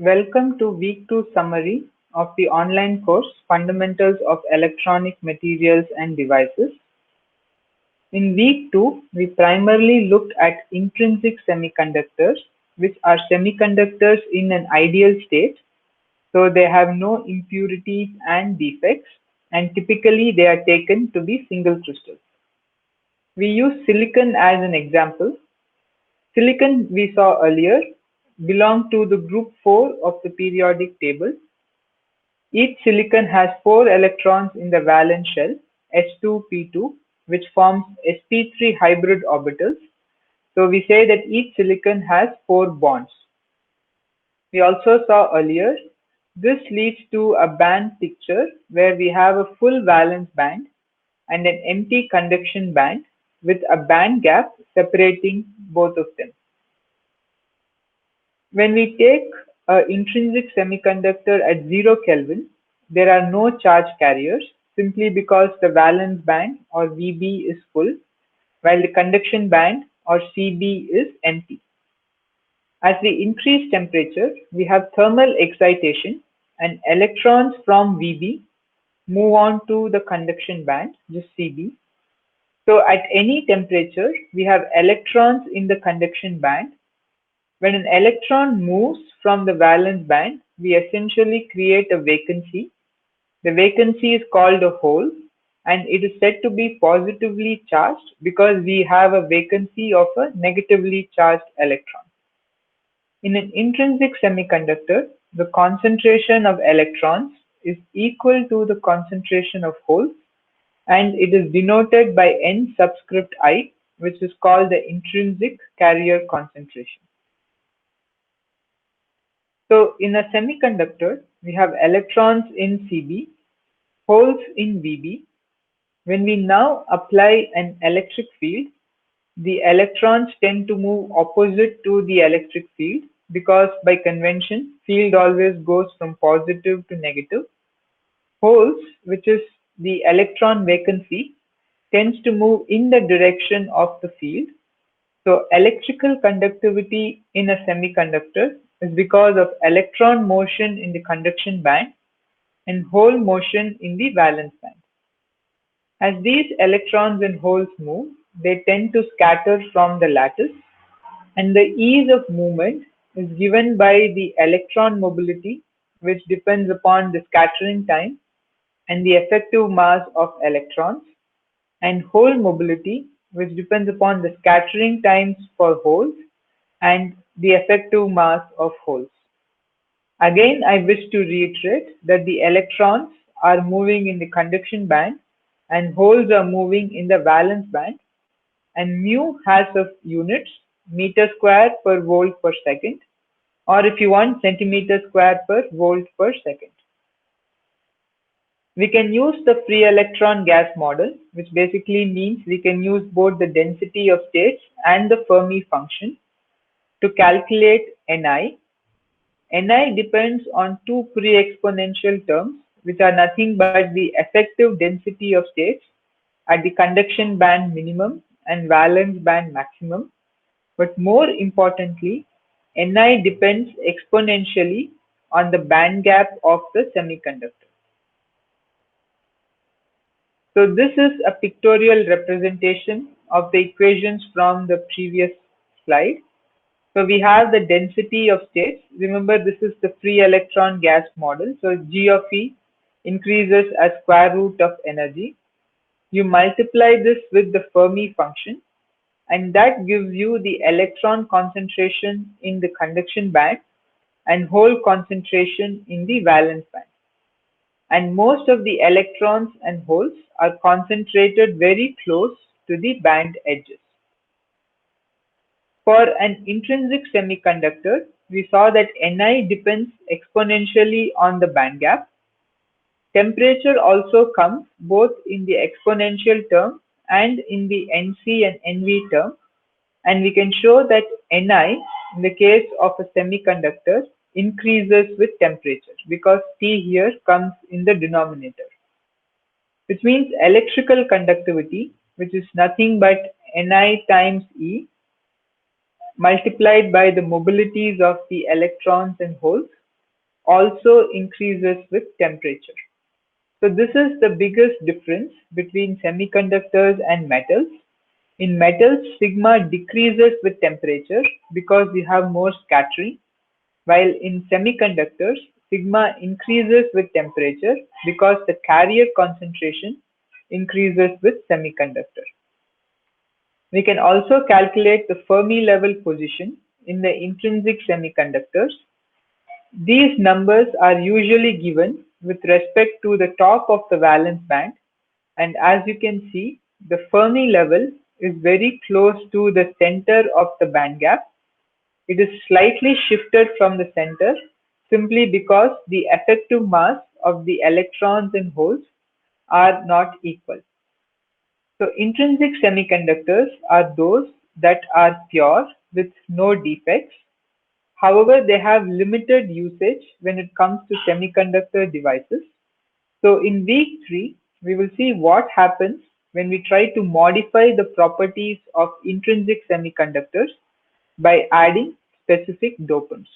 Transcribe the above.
Welcome to week 2 summary of the online course Fundamentals of Electronic Materials and Devices. In week 2, we primarily looked at intrinsic semiconductors, which are semiconductors in an ideal state, so they have no impurities and defects, and typically they are taken to be single crystals. We use silicon as an example. Silicon, we saw earlier, belong to the group 4 of the periodic table. Each silicon has 4 electrons in the valence shell, s2p2, which forms sp3 hybrid orbitals. So we say that each silicon has 4 bonds. We also saw earlier, this leads to a band picture where we have a full valence band and an empty conduction band with a band gap separating both of them. When we take an intrinsic semiconductor at 0 Kelvin, there are no charge carriers simply because the valence band or Vb is full, while the conduction band or Cb is empty. As we increase temperature, we have thermal excitation and electrons from Vb move on to the conduction band, just Cb. So at any temperature, we have electrons in the conduction band. When an electron moves from the valence band, we essentially create a vacancy. The vacancy is called a hole, and it is said to be positively charged because we have a vacancy of a negatively charged electron. In an intrinsic semiconductor, the concentration of electrons is equal to the concentration of holes, and it is denoted by N subscript I, which is called the intrinsic carrier concentration. So in a semiconductor, we have electrons in Cb, holes in Vb. When we now apply an electric field, the electrons tend to move opposite to the electric field because by convention, field always goes from positive to negative. Holes, which is the electron vacancy, tends to move in the direction of the field. So electrical conductivity in a semiconductor is because of electron motion in the conduction band and hole motion in the valence band. As these electrons and holes move, they tend to scatter from the lattice, and the ease of movement is given by the electron mobility, which depends upon the scattering time and the effective mass of electrons, and hole mobility, which depends upon the scattering times for holes and the effective mass of holes. Again, I wish to reiterate that the electrons are moving in the conduction band and holes are moving in the valence band, and mu has of units, meter square per volt per second, or if you want, centimeter square per volt per second. We can use the free electron gas model, which basically means we can use both the density of states and the Fermi function to calculate Ni. Ni depends on two pre-exponential terms, which are nothing but the effective density of states at the conduction band minimum and valence band maximum. But more importantly, Ni depends exponentially on the band gap of the semiconductor. So this is a pictorial representation of the equations from the previous slide. So we have the density of states. Remember, this is the free electron gas model. So G of E increases as square root of energy. You multiply this with the Fermi function, and that gives you the electron concentration in the conduction band and hole concentration in the valence band. And most of the electrons and holes are concentrated very close to the band edges. For an intrinsic semiconductor, we saw that Ni depends exponentially on the band gap. Temperature also comes both in the exponential term and in the Nc and Nv term, and we can show that Ni, in the case of a semiconductor, increases with temperature because T here comes in the denominator, which means electrical conductivity, which is nothing but Ni times E multiplied by the mobilities of the electrons and holes, also increases with temperature. So this is the biggest difference between semiconductors and metals. In metals, sigma decreases with temperature because we have more scattering, while in semiconductors, sigma increases with temperature because the carrier concentration increases with semiconductor. We can also calculate the Fermi level position in the intrinsic semiconductors. These numbers are usually given with respect to the top of the valence band, and as you can see, the Fermi level is very close to the center of the band gap. It is slightly shifted from the center simply because the effective mass of the electrons and holes are not equal. So intrinsic semiconductors are those that are pure with no defects. However, they have limited usage when it comes to semiconductor devices. So in week 3, we will see what happens when we try to modify the properties of intrinsic semiconductors by adding specific dopants.